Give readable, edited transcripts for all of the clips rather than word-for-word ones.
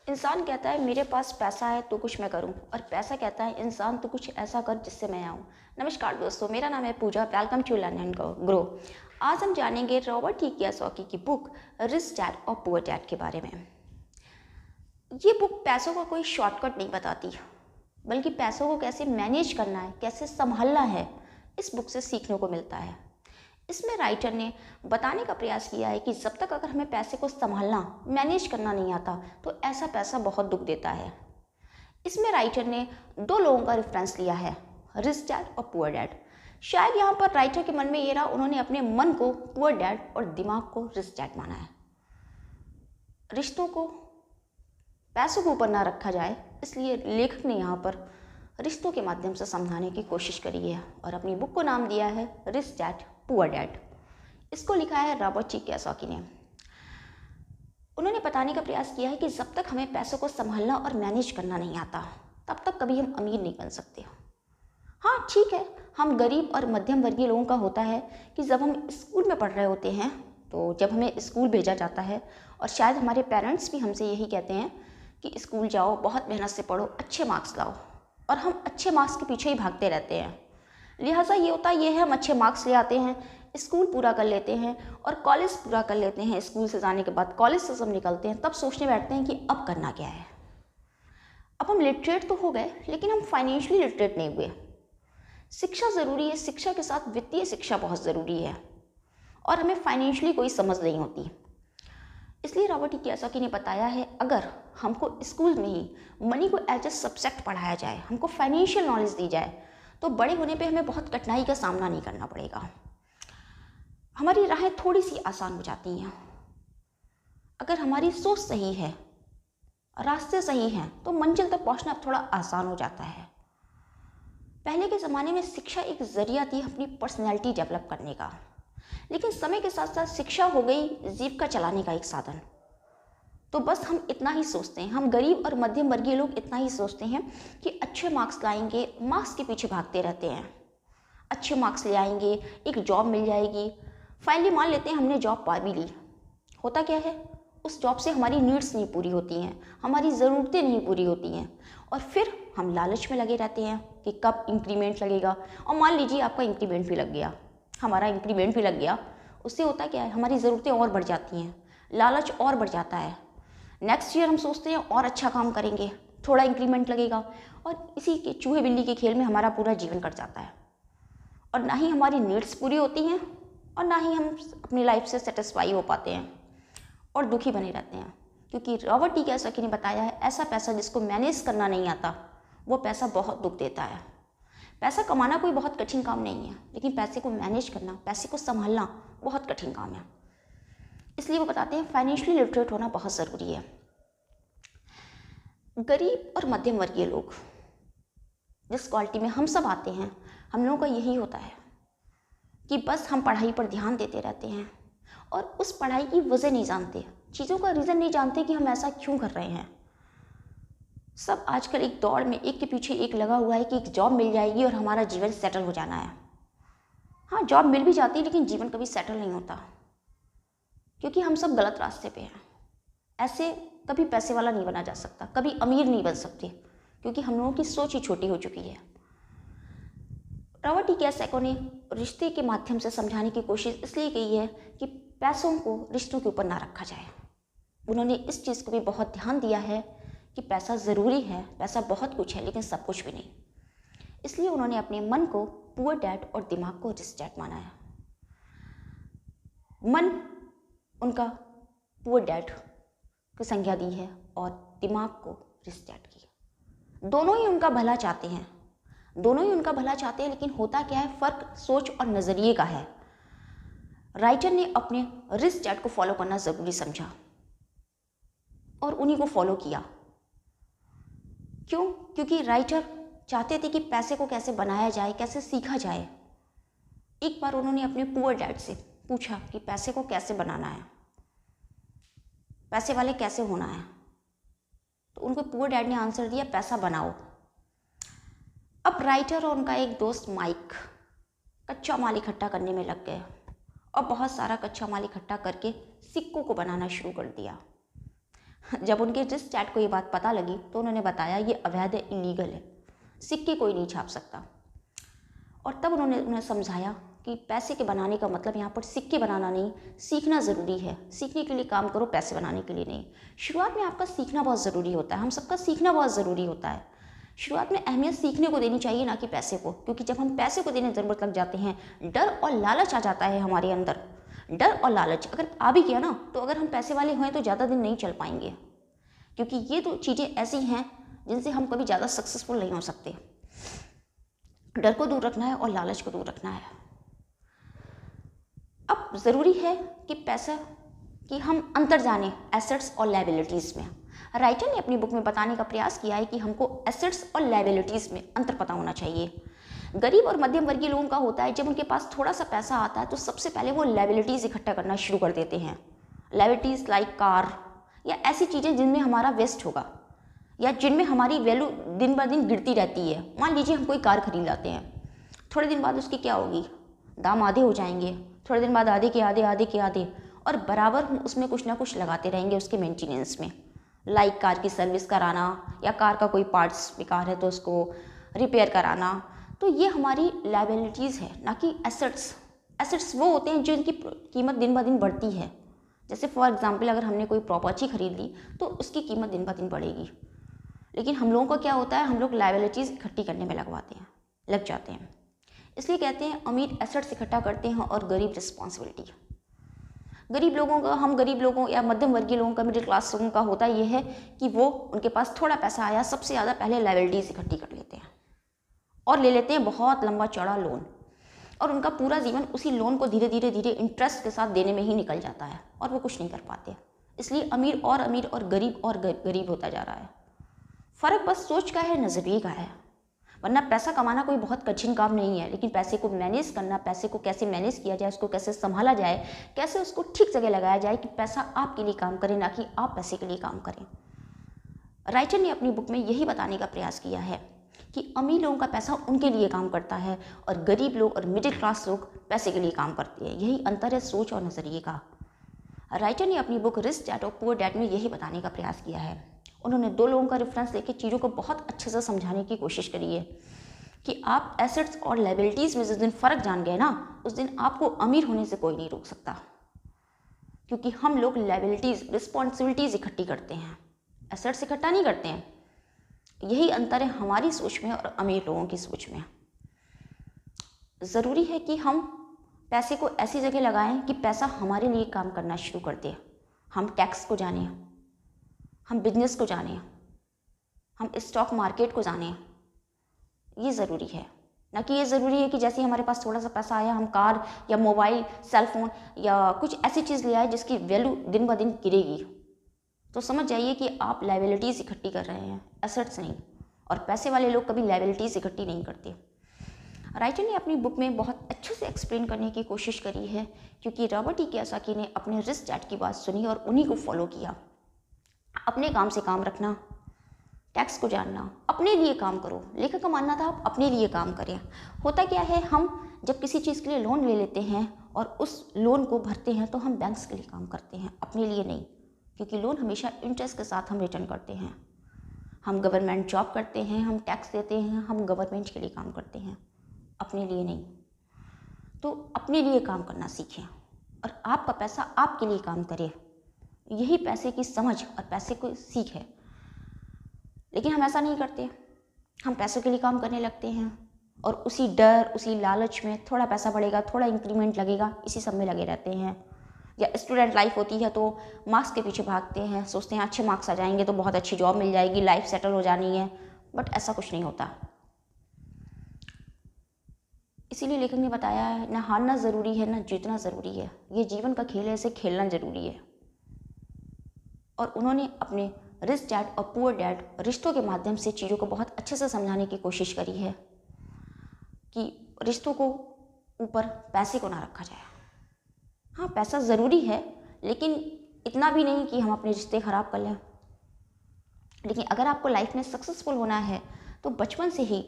इंसान कहता है मेरे पास पैसा है तो कुछ मैं करूं, और पैसा कहता है इंसान तो कुछ ऐसा कर जिससे मैं आऊं। नमस्कार दोस्तों, मेरा नाम है Pooja. Welcome to learn and grow. आज हम जानेंगे रॉबर्ट टी कियोसाकी की बुक रिच डैड और पुअर डैड के बारे में। ये बुक पैसों का कोई शॉर्टकट नहीं बताती, बल्कि पैसों को कैसे मैनेज करना है, कैसे संभालना है, इस बुक से सीखने को मिलता है। इसमें राइटर ने बताने का प्रयास किया है कि जब तक अगर हमें पैसे को संभालना, मैनेज करना नहीं आता तो ऐसा पैसा बहुत दुख देता है। इसमें राइटर ने दो लोगों का रेफरेंस लिया है, रिच डैड और पुअर डैड। शायद यहाँ पर राइटर के मन में ये रहा, उन्होंने अपने मन को पुअर डैड और दिमाग को रिच डैड माना है। रिश्तों को पैसों के ऊपर ना रखा जाए, इसलिए लेखक ने यहाँ पर रिश्तों के माध्यम से समझाने की कोशिश करी है और अपनी बुक को नाम दिया है रिच डैड पुअर डैड। इसको लिखा है रॉबर्ट टी कियोसाकी ने। उन्होंने बताने का प्रयास किया है कि जब तक हमें पैसों को संभालना और मैनेज करना नहीं आता, तब तक कभी हम अमीर नहीं बन सकते। हाँ ठीक है, हम गरीब और मध्यम वर्गीय लोगों का होता है कि जब हम स्कूल में पढ़ रहे होते हैं, तो जब हमें स्कूल भेजा जाता है और शायद हमारे पेरेंट्स भी हमसे यही कहते हैं कि स्कूल जाओ, बहुत मेहनत से पढ़ो, अच्छे मार्क्स लाओ, और हम अच्छे मार्क्स के पीछे ही भागते रहते हैं। लिहाजा ये होता ये है, हम अच्छे मार्क्स ले आते हैं, स्कूल पूरा कर लेते हैं और कॉलेज पूरा कर लेते हैं। स्कूल से जाने के बाद कॉलेज से सब निकलते हैं, तब सोचने बैठते हैं कि अब करना क्या है। अब हम लिटरेट तो हो गए, लेकिन हम फाइनेंशियली लिटरेट नहीं हुए। शिक्षा ज़रूरी है, शिक्षा के साथ वित्तीय शिक्षा बहुत ज़रूरी है, और हमें फाइनेंशियली कोई समझ नहीं होती। इसलिए रॉबर्ट टी कियोसाकी ने बताया है, अगर हमको स्कूल में ही मनी को एज ए सब्जेक्ट पढ़ाया जाए, हमको फाइनेंशियल नॉलेज दी जाए, तो बड़े होने पे हमें बहुत कठिनाई का सामना नहीं करना पड़ेगा। हमारी राहें थोड़ी सी आसान हो जाती हैं। अगर हमारी सोच सही है, रास्ते सही हैं, तो मंजिल तक पहुंचना थोड़ा आसान हो जाता है। पहले के ज़माने में शिक्षा एक ज़रिया थी अपनी पर्सनैलिटी डेवलप करने का, लेकिन समय के साथ साथ शिक्षा हो गई जीविका चलाने का एक साधन। तो बस हम इतना ही सोचते हैं, हम गरीब और मध्यम वर्गीय लोग इतना ही सोचते हैं कि अच्छे मार्क्स लाएंगे, मार्क्स के पीछे भागते रहते हैं। अच्छे मार्क्स ले आएंगे, एक जॉब मिल जाएगी, फाइनली मान लेते हैं हमने जॉब पा भी ली। होता क्या है, उस जॉब से हमारी नीड्स नहीं पूरी होती हैं, हमारी ज़रूरतें नहीं पूरी होती हैं, और फिर हम लालच में लगे रहते हैं कि कब इंक्रीमेंट लगेगा। और मान लीजिए आपका इंक्रीमेंट भी लग गया, हमारा इंक्रीमेंट भी लग गया, उससे होता क्या है, हमारी ज़रूरतें और बढ़ जाती हैं, लालच और बढ़ जाता है। नेक्स्ट ईयर हम सोचते हैं और अच्छा काम करेंगे, थोड़ा इंक्रीमेंट लगेगा, और इसी के चूहे बिल्ली के खेल में हमारा पूरा जीवन कट जाता है, और ना ही हमारी नीड्स पूरी होती हैं और ना ही हम अपनी लाइफ से सेटिस्फाई हो पाते हैं, और दुखी बने रहते हैं। क्योंकि रॉबर्ट टी कियोसाकी ने बताया है, ऐसा पैसा जिसको मैनेज करना नहीं आता, वो पैसा बहुत दुख देता है। पैसा कमाना कोई बहुत कठिन काम नहीं है, लेकिन पैसे को मैनेज करना, पैसे को संभालना बहुत कठिन काम है। इसलिए वो बताते हैं फाइनेंशियली लिटरेट होना बहुत ज़रूरी है। गरीब और मध्यम वर्गीय लोग, जिस क्वालिटी में हम सब आते हैं, हम लोगों का यही होता है कि बस हम पढ़ाई पर ध्यान देते रहते हैं और उस पढ़ाई की वजह नहीं जानते, चीज़ों का रीज़न नहीं जानते कि हम ऐसा क्यों कर रहे हैं। सब आजकल एक दौड़ में एक के पीछे एक लगा हुआ है कि एक जॉब मिल जाएगी और हमारा जीवन सेटल हो जाना है। हाँ, जॉब मिल भी जाती है, लेकिन जीवन कभी सेटल नहीं होता, क्योंकि हम सब गलत रास्ते पे हैं। ऐसे कभी पैसे वाला नहीं बना जा सकता, कभी अमीर नहीं बन सकते, क्योंकि हम लोगों की सोच ही छोटी हो चुकी है। रॉबर्ट टी कियोसाकी ने रिश्ते के माध्यम से समझाने की कोशिश इसलिए की है कि पैसों को रिश्तों के ऊपर ना रखा जाए। उन्होंने इस चीज़ को भी बहुत ध्यान दिया है कि पैसा ज़रूरी है, पैसा बहुत कुछ है, लेकिन सब कुछ भी नहीं। इसलिए उन्होंने अपने मन को पुअर डैड और दिमाग को रिच डैड माना है। मन उनका पुअर डैड की संज्ञा दी है और दिमाग को रिच डैड की। दोनों ही उनका भला चाहते हैं, दोनों ही उनका भला चाहते हैं, लेकिन होता क्या है, फ़र्क सोच और नज़रिए का है। राइटर ने अपने रिच डैड को फॉलो करना ज़रूरी समझा और उन्हीं को फॉलो किया। क्यों? क्योंकि राइटर चाहते थे कि पैसे को कैसे बनाया जाए, कैसे सीखा जाए। एक बार उन्होंने अपने पुअर डैड से पूछा कि पैसे को कैसे बनाना है, पैसे वाले कैसे होना है, तो उनको पुअर डैड ने आंसर दिया, पैसा बनाओ। अब राइटर और उनका एक दोस्त माइक कच्चा माल इकट्ठा करने में लग गए और बहुत सारा कच्चा माल इकट्ठा करके सिक्कों को बनाना शुरू कर दिया। जब उनके रिस्ट डैड को ये बात पता लगी तो उन्होंने बताया ये अवैध है, इलीगल है, सिक्के कोई नहीं छाप सकता। और तब उन्होंने उन्हें समझाया कि पैसे के बनाने का मतलब यहाँ पर सिक्के बनाना नहीं, सीखना ज़रूरी है। सीखने के लिए काम करो, पैसे बनाने के लिए नहीं। शुरुआत में आपका सीखना बहुत ज़रूरी होता है, हम सबका सीखना बहुत ज़रूरी होता है। शुरुआत में अहमियत सीखने को देनी चाहिए, ना कि पैसे को, क्योंकि जब हम पैसे को देने ज़रूरत लग जाते हैं, डर और लालच आ जाता है हमारे अंदर। डर और लालच अगर आ भी गया ना, तो अगर हम पैसे वाले हुए तो ज़्यादा दिन नहीं चल पाएंगे, क्योंकि ये तो चीज़ें ऐसी हैं जिनसे हम कभी ज़्यादा सक्सेसफुल नहीं हो सकते। डर को दूर रखना है और लालच को दूर रखना है। अब ज़रूरी है कि पैसा कि हम अंतर जानें एसेट्स और लायबिलिटीज़ में। राइटर ने अपनी बुक में बताने का प्रयास किया है कि हमको एसेट्स और लायबिलिटीज़ में अंतर पता होना चाहिए। गरीब और मध्यम वर्गीय लोगों का होता है, जब उनके पास थोड़ा सा पैसा आता है तो सबसे पहले वो लायबिलिटीज़ इकट्ठा करना शुरू कर देते हैं। लायबिलिटीज़ लाइक कार या ऐसी चीज़ें जिनमें हमारा वेस्ट होगा या जिनमें हमारी वैल्यू दिन ब दिन गिरती रहती है। मान लीजिए हम कोई कार खरीद लाते हैं, थोड़े दिन बाद उसकी क्या होगी, दाम आधे हो जाएंगे, थोड़े दिन बाद आधे के आधे, आधे के आधे, और बराबर हम उसमें कुछ ना कुछ लगाते रहेंगे उसके मेंटेनेंस में। लाइक कार की सर्विस कराना या कार का कोई पार्ट्स बेकार है तो उसको रिपेयर कराना। तो ये हमारी लायबिलिटीज़ है, ना कि एसेट्स। एसेट्स वो होते हैं जिनकी कीमत दिन ब दिन बढ़ती है। जैसे फॉर एग्जांपल अगर हमने कोई प्रॉपर्टी खरीद ली तो उसकी कीमत दिन ब दिन बढ़ेगी। लेकिन हम लोगों का क्या होता है, हम लोग लायबिलिटीज़ इकट्ठी करने में लग जाते हैं। इसलिए कहते हैं अमीर एसेट्स इकट्ठा करते हैं और गरीब रिस्पॉन्सिबिलिटी। गरीब लोगों का, हम गरीब लोगों या मध्यम वर्गीय लोगों का, मिडिल क्लास लोगों का होता ये है कि वो उनके पास थोड़ा पैसा आया, सबसे ज़्यादा पहले लायबिलिटीज़ इकट्ठी कर लेते हैं और ले लेते हैं बहुत लंबा चौड़ा लोन, और उनका पूरा जीवन उसी लोन को धीरे धीरे इंटरेस्ट के साथ देने में ही निकल जाता है और वो कुछ नहीं कर पाते। इसलिए अमीर और गरीब होता जा रहा है। फ़र्क बस सोच का है, नज़रिए का है। वरना पैसा कमाना कोई बहुत कठिन काम नहीं है, लेकिन पैसे को मैनेज करना, पैसे को कैसे मैनेज किया जाए, उसको कैसे संभाला जाए, कैसे उसको ठीक जगह लगाया जाए कि पैसा आपके लिए काम करे, ना कि आप पैसे के लिए काम करें। राइटर ने अपनी बुक में यही बताने का प्रयास किया है कि अमीर लोगों का पैसा उनके लिए काम करता है और गरीब लोग और मिडिल क्लास लोग पैसे के लिए काम करते हैं। यही अंतर है सोच और नज़रिए का। राइटर ने अपनी बुक रिच डैड और पुअर डैड में यही बताने का प्रयास किया है। उन्होंने दो लोगों का रेफरेंस लेकर चीज़ों को बहुत अच्छे से समझाने की कोशिश करी है कि आप एसेट्स और लायबिलिटीज़ में जिस दिन फ़र्क जान गए ना, उस दिन आपको अमीर होने से कोई नहीं रोक सकता, क्योंकि हम लोग लायबिलिटीज़, रिस्पॉन्सिबिलिटीज़ इकट्ठी करते हैं, एसेट्स इकट्ठा नहीं करते हैं। यही अंतर है हमारी सोच में और अमीर लोगों की सोच में। ज़रूरी है कि हम पैसे को ऐसी जगह लगाएं कि पैसा हमारे लिए काम करना शुरू कर दे। हम टैक्स को जानें, हम बिजनेस को जानें, हम स्टॉक मार्केट को जानें। ये ज़रूरी है, ना कि ये ज़रूरी है कि जैसे हमारे पास थोड़ा सा पैसा आया हम कार या मोबाइल, सेल फोन या कुछ ऐसी चीज़ ले आए जिसकी वैल्यू दिन ब दिन गिरेगी। तो समझ जाइए कि आप लायबिलिटीज़ इकट्ठी कर रहे हैं, एसेट्स नहीं। और पैसे वाले लोग कभी लायबिलिटीज़ इकट्ठी नहीं करते। राइटर ने अपनी बुक में बहुत अच्छे से एक्सप्लेन करने की कोशिश करी है, क्योंकि रॉबर्ट टी कियोसाकी ने अपने रिच डैड की बात सुनी और उन्हीं को फॉलो किया। अपने काम से काम रखना, टैक्स को जानना, अपने लिए काम करो। लेखक का मानना था आप अपने लिए काम करें। होता क्या है, हम जब किसी चीज़ के लिए लोन ले लेते हैं और उस लोन को भरते हैं तो हम बैंक्स के लिए काम करते हैं, अपने लिए नहीं, क्योंकि लोन हमेशा इंटरेस्ट के साथ हम रिटर्न करते हैं। हम गवर्नमेंट जॉब करते हैं, हम टैक्स देते हैं, हम गवर्नमेंट के लिए काम करते हैं, अपने लिए नहीं। तो अपने लिए काम करना सीखें और आपका पैसा आपके लिए काम करे। यही पैसे की समझ और पैसे को सीख है। लेकिन हम ऐसा नहीं करते, हम पैसों के लिए काम करने लगते हैं और उसी डर, उसी लालच में थोड़ा पैसा बढ़ेगा, थोड़ा इंक्रीमेंट लगेगा, इसी सब में लगे रहते हैं। या स्टूडेंट लाइफ होती है तो मार्क्स के पीछे भागते हैं, सोचते हैं अच्छे मार्क्स आ जाएंगे तो बहुत अच्छी जॉब मिल जाएगी, लाइफ सेटल हो जानी है। बट ऐसा कुछ नहीं होता। इसीलिए लेखक ने बताया है, ना हारना ज़रूरी है, ना जीतना ज़रूरी है। ये जीवन का खेल है, इसे खेलना ज़रूरी है। और उन्होंने अपने रिच डैड और पुअर डैड रिश्तों के माध्यम से चीज़ों को बहुत अच्छे से समझाने की कोशिश करी है कि रिश्तों को ऊपर पैसे को ना रखा जाए। हाँ, पैसा ज़रूरी है, लेकिन इतना भी नहीं कि हम अपने रिश्ते ख़राब कर लें। लेकिन अगर आपको लाइफ में सक्सेसफुल होना है तो बचपन से ही,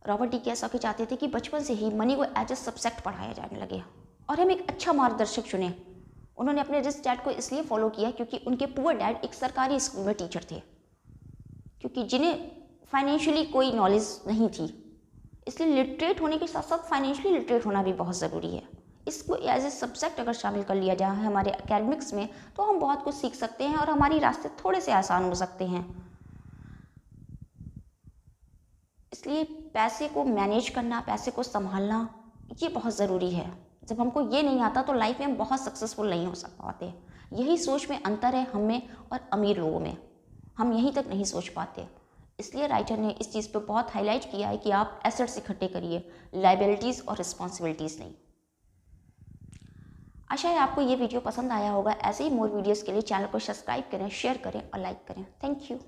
रॉबर्ट टी कियोसाकी चाहते थे कि बचपन से ही मनी को एज ए सब्जेक्ट पढ़ाया जाने लगे और हम एक अच्छा मार्गदर्शक चुने उन्होंने अपने रिच डैड को इसलिए फॉलो किया क्योंकि उनके पुअर डैड एक सरकारी स्कूल में टीचर थे, क्योंकि जिन्हें फाइनेंशियली कोई नॉलेज नहीं थी। इसलिए लिटरेट होने के साथ साथ फाइनेंशियली लिटरेट होना भी बहुत ज़रूरी है। इसको एज ए सब्जेक्ट अगर शामिल कर लिया जाए हमारे एकेडमिक्स में तो हम बहुत कुछ सीख सकते हैं और हमारी रास्ते थोड़े से आसान हो सकते हैं। इसलिए पैसे को मैनेज करना, पैसे को संभालना, ये बहुत ज़रूरी है। जब हमको ये नहीं आता तो लाइफ में हम बहुत सक्सेसफुल नहीं हो पाते। यही सोच में अंतर है हम में और अमीर लोगों में, हम यहीं तक नहीं सोच पाते। इसलिए राइटर ने इस चीज़ पे बहुत हाईलाइट किया है कि आप एसेट्स इकट्ठे करिए, लायबिलिटीज़ और रिस्पॉन्सिबिलिटीज़ नहीं। आशा है आपको ये वीडियो पसंद आया होगा। ऐसे ही मोर वीडियोज़ के लिए चैनल को सब्सक्राइब करें, शेयर करें और लाइक करें। Thank you.